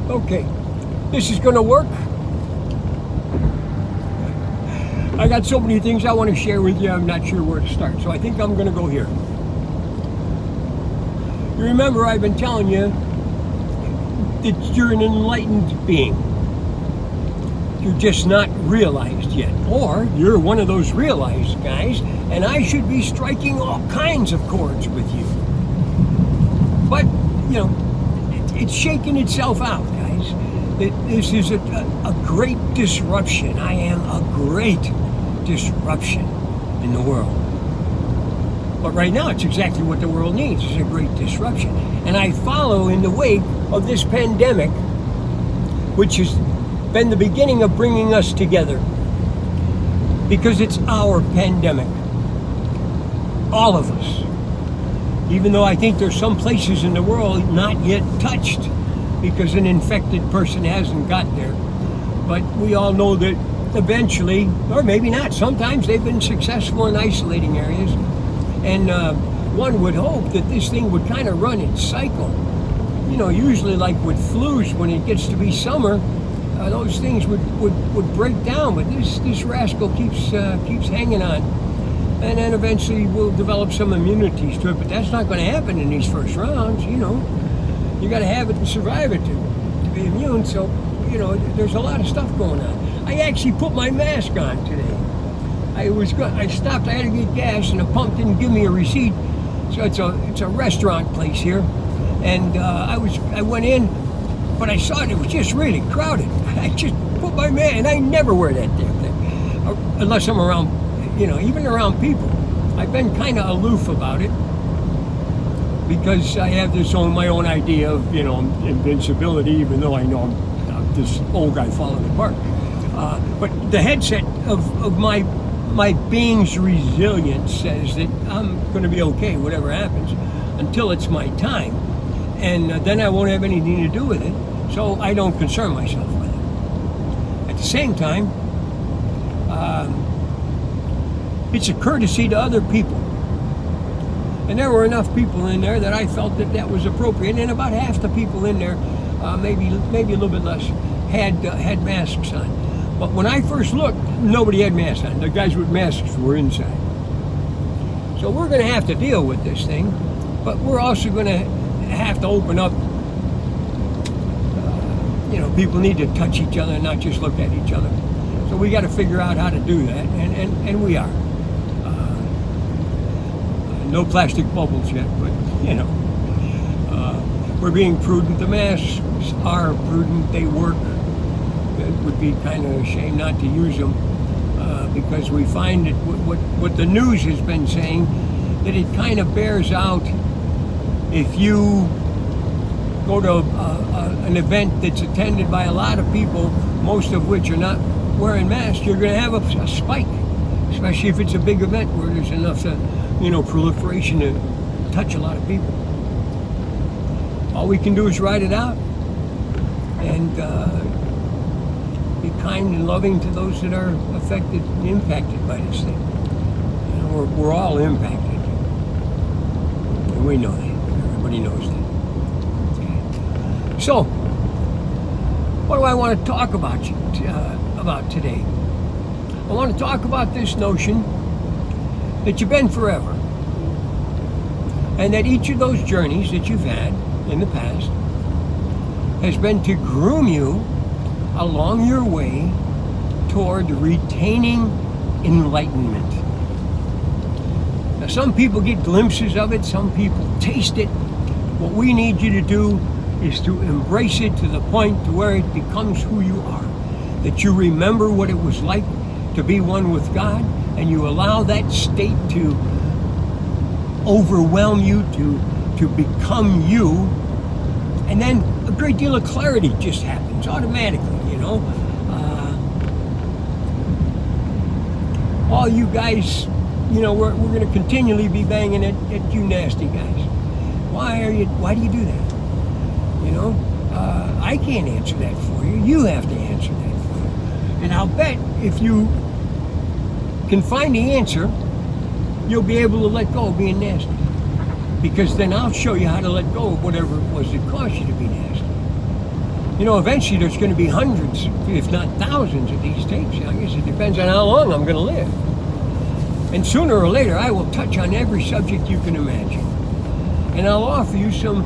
Okay, this is gonna work. I got so many things I want to share with you, I'm not sure where to start. So I think I'm gonna go here. You remember I've been telling you that you're an enlightened being. You're just not realized yet. Or you're one of those realized guys, and I should be striking all kinds of chords with you. But, you know, it's shaking itself out, guys. This is a great disruption. I am a great disruption in the world. But right now, it's exactly what the world needs, is a great disruption. And I follow in the wake of this pandemic, which has been the beginning of bringing us together. Because it's our pandemic. All of us. Even though I think there's some places in the world not yet touched because an infected person hasn't got there. But we all know that eventually, or maybe not, sometimes they've been successful in isolating areas. And one would hope that this thing would kind of run its cycle. You know, usually like with flus, when it gets to be summer, those things would break down. But this rascal keeps hanging on. And then eventually we'll develop some immunities to it, but that's not going to happen in these first rounds, you know. You got to have it to survive it to be immune, so, you know, there's a lot of stuff going on. I actually put my mask on today. I stopped, I had to get gas, and the pump didn't give me a receipt, so it's a restaurant place here, and I went in, but I saw it was just really crowded. I just put my mask, and I never wear that damn thing, unless I'm around, you know, even around people. I've been kind of aloof about it because I have my own idea of, you know, invincibility, even though I know I'm this old guy falling apart. But the headset of my being's resilience says that I'm going to be okay, whatever happens, until it's my time. And then I won't have anything to do with it, so I don't concern myself with it. At the same time, it's a courtesy to other people. And there were enough people in there that I felt that was appropriate. And about half the people in there, maybe a little bit less, had masks on. But when I first looked, nobody had masks on. The guys with masks were inside. So we're going to have to deal with this thing. But we're also going to have to open up. You know, people need to touch each other and not just look at each other. So we got to figure out how to do that, and we are. No plastic bubbles yet, but, you know, we're being prudent. The masks are prudent. They work. It would be kind of a shame not to use them because we find that what the news has been saying, that it kind of bears out if you go to an event that's attended by a lot of people, most of which are not wearing masks, you're going to have a spike, especially if it's a big event where there's enough proliferation to touch a lot of people. All we can do is ride it out and be kind and loving to those that are affected and impacted by this thing. You know, we're all impacted, and we know that. Everybody knows that. Okay. So, what do I want to talk about today? I want to talk about this notion that you've been forever, and that each of those journeys that you've had in the past has been to groom you along your way toward retaining enlightenment. Now, some people get glimpses of it, some people taste it. What we need you to do is to embrace it to the point to where it becomes who you are, that you remember what it was like to be one with God, and you allow that state to overwhelm you, to become you, and then a great deal of clarity just happens automatically, you know. All you guys, you know, we're going to continually be banging at you nasty guys. Why do you do that? You know, I can't answer that for you. You have to answer that for you. And I'll bet if you can find the answer, you'll be able to let go of being nasty. Because then I'll show you how to let go of whatever it was that caused you to be nasty. You know, eventually there's going to be hundreds, if not thousands of these tapes. I guess it depends on how long I'm going to live. And sooner or later, I will touch on every subject you can imagine. And I'll offer you some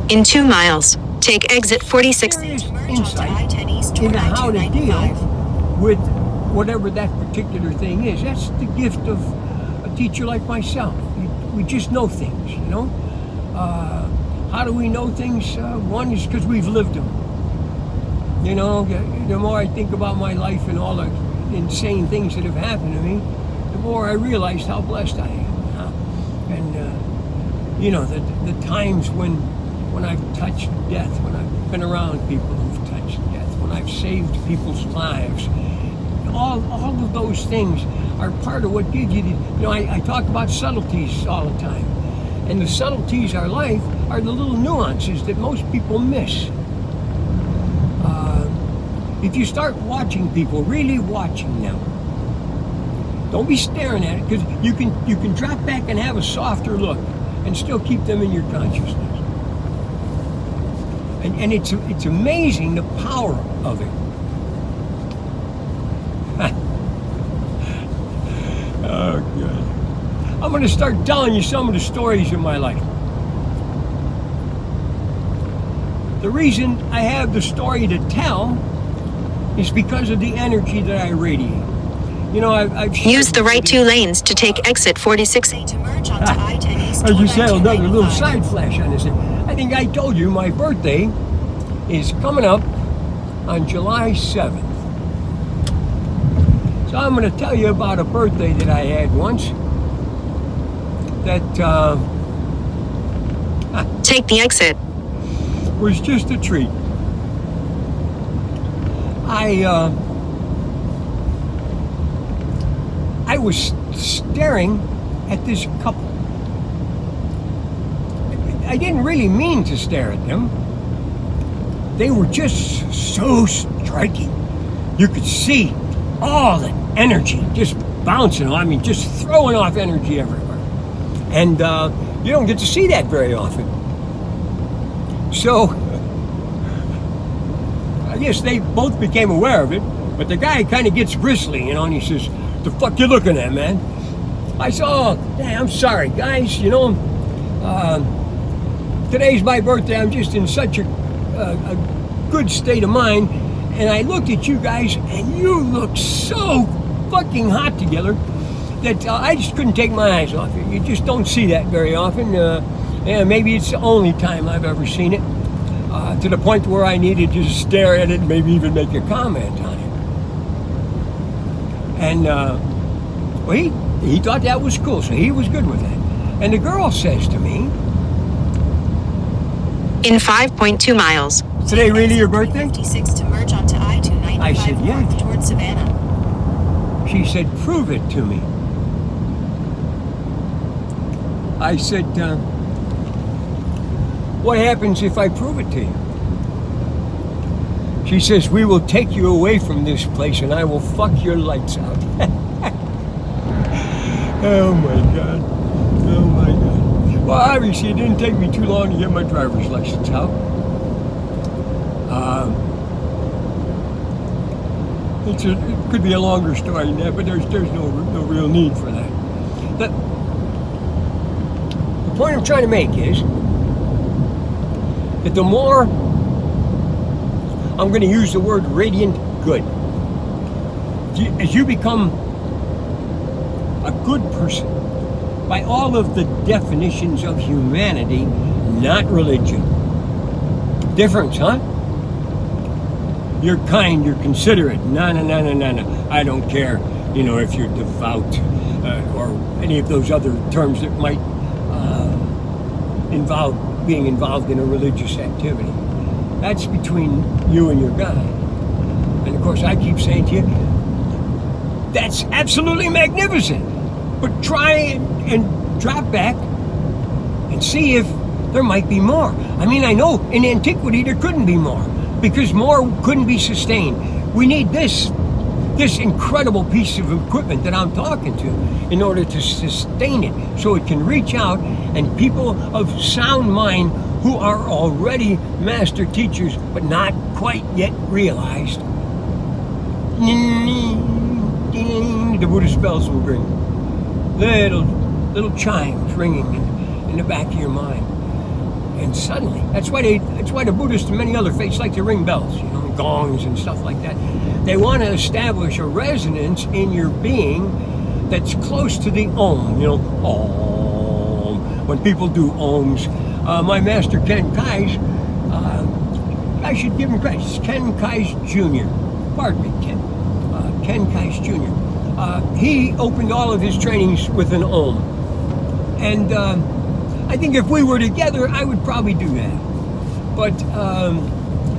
in 2 miles, take exit 46. Serious insight into how to deal with whatever that particular thing is. That's the gift of a teacher like myself. We just know things, you know. How do we know things? One is because we've lived them. You know, the more I think about my life and all the insane things that have happened to me, the more I realize how blessed I am. And you know, the times when I've touched death, when I've been around people who've touched death, when I've saved people's lives, all of those things are part of what gives you the, you know, I talk about subtleties all the time. And the subtleties of our life are the little nuances that most people miss. If you start watching people, really watching them, don't be staring at it, because you can drop back and have a softer look and still keep them in your consciousness. And it's amazing the power of it. Oh, God. I'm going to start telling you some of the stories in my life. The reason I have the story to tell is because of the energy that I radiate. You know, I've use the right 2 lanes to take exit 46. As you said, another little side flash on this thing. I think I told you my birthday is coming up on July 7th. So I'm going to tell you about a birthday that I had once that take the exit. Was just a treat. I was staring at this couple. I didn't really mean to stare at them. They were just so striking. You could see all the energy just bouncing. I mean, just throwing off energy everywhere. And you don't get to see that very often. So, I guess they both became aware of it, but the guy kind of gets bristly, you know, and he says, "The fuck you looking at, man?" I said, "Oh, I'm sorry, guys, you know, today's my birthday. I'm just in such a good state of mind, and I looked at you guys, and you look so fucking hot together that I just couldn't take my eyes off you. You just don't see that very often. Yeah, maybe it's the only time I've ever seen it, to the point where I needed to just stare at it and maybe even make a comment on it." And well, he thought that was cool, so he was good with that. And the girl says to me, in 5.2 miles. "Today really your birthday?" 56 to merge onto I-295 I said, "Yeah." Towards Savannah. She said, "Prove it to me." I said, "What happens if I prove it to you?" She says, "We will take you away from this place and I will fuck your lights out." Oh my God. Oh my God. Well, obviously it didn't take me too long to get my driver's license out. It could be a longer story than that, but there's no real need for that. The point I'm trying to make is that the more I'm going to use the word radiant good, as you become a good person by all of the definitions of humanity, not religion. Difference, huh? You're kind, you're considerate. No. I don't care, you know, if you're devout or any of those other terms that might involve being involved in a religious activity. That's between you and your God. And of course, I keep saying to you, that's absolutely magnificent. But try and drop back and see if there might be more. I mean, I know in antiquity there couldn't be more, because more couldn't be sustained. We need this this incredible piece of equipment that I'm talking to in order to sustain it so it can reach out, and people of sound mind who are already master teachers but not quite yet realized, the Buddhist bells will ring. Little chimes ringing in the back of your mind. And suddenly, that's why the Buddhists and many other faiths like to ring bells, you know, gongs and stuff like that. They want to establish a resonance in your being that's close to the Om, you know, Om. When people do Oms, my master Ken Kais, I should give him credit. It's Ken Kais Jr. Pardon me, Ken Kais Jr. He opened all of his trainings with an Om. And I think if we were together, I would probably do that. But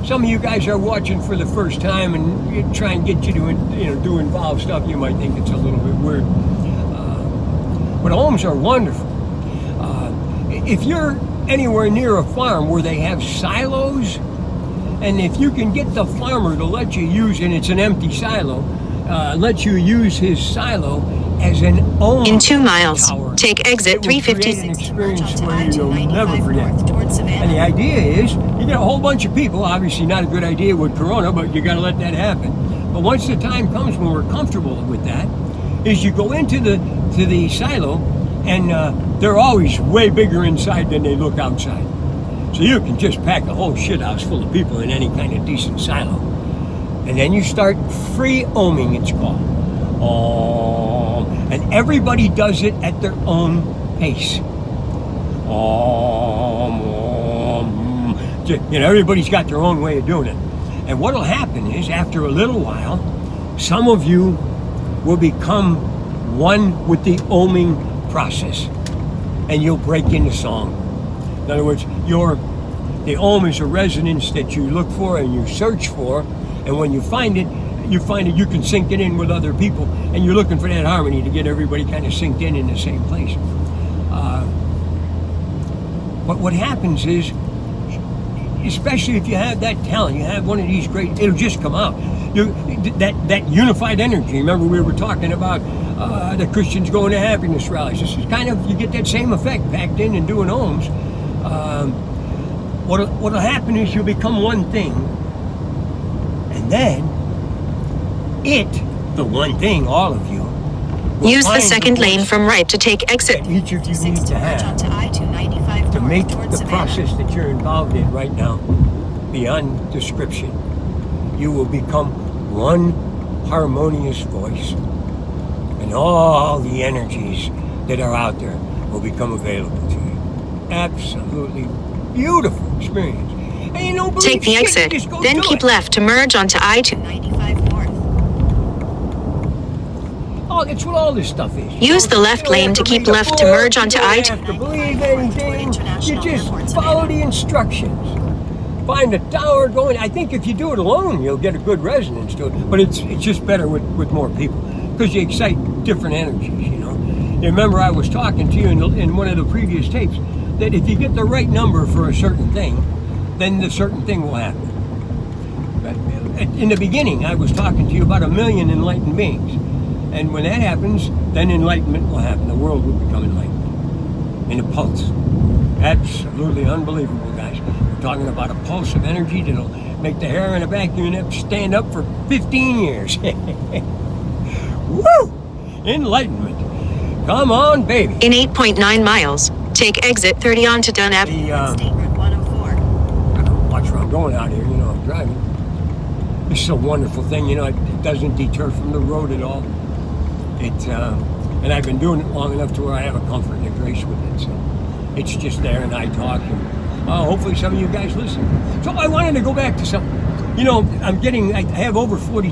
some of you guys are watching for the first time, and you try and get you to, do involved stuff. You might think it's a little bit weird. But Oms are wonderful. If you're anywhere near a farm where they have silos, and if you can get the farmer to let you use, and it's an empty silo, let you use his silo as an Om In 2 miles, tower, take exit it will create an 356. experience where you'll never forget. And the idea is, you get a whole bunch of people, obviously not a good idea with Corona, but you gotta let that happen. But once the time comes when we're comfortable with that, is you go into the silo, and they're always way bigger inside than they look outside. So you can just pack a whole shit house full of people in any kind of decent silo. And then you start free oming, it's called. Om. And everybody does it at their own pace. Om, om. Everybody's got their own way of doing it. And what'll happen is, after a little while, some of you will become one with the oming process, and you'll break into song. In other words, the Om is a resonance that you look for and you search for, and when you find it you can sync it in with other people, and you're looking for that harmony to get everybody kind of synced in the same place. But what happens is, especially if you have that talent, you have one of these great, it'll just come out. That unified energy. Remember we were talking about the Christians going to happiness rallies. This is kind of, you get that same effect packed in and doing Oms. What'll happen is you'll become one thing, and then the one thing, all of you, Use the second lane from right to take exit. each of you need to have to make the process that you're involved in right now beyond description. You will become one harmonious voice, and all the energies that are out there will become available to you. Absolutely beautiful experience. And you don't believe Take the shit, exit, you just go then do keep it. left to merge onto I-295 North. Oh, that's what all this stuff is. Use the left lane to keep left to merge onto I-2. You I-2. don't have to believe anything. You just follow the instructions. Find a tower going. I think if you do it alone, you'll get a good resonance to it. But it's just better with more people, because you excite different energies, You remember I was talking to you in one of the previous tapes that if you get the right number for a certain thing, then the certain thing will happen. But in the beginning, I was talking to you about 1 million enlightened beings. And when that happens, then enlightenment will happen. The world will become enlightened in a pulse. Absolutely unbelievable, guys. We're talking about a pulse of energy that'll make the hair in the back of your neck stand up for 15 years. Woo! Enlightenment. Come on, baby. In 8.9 miles, take exit 30 onto Dunab. State Route 104. Watch where I'm going out here, I'm driving. This is a wonderful thing, it doesn't deter from the road at all. And I've been doing it long enough to where I have a comfort and a grace with it. So it's just there, and I talk, and hopefully some of you guys listen. So I wanted to go back to something. I have over 40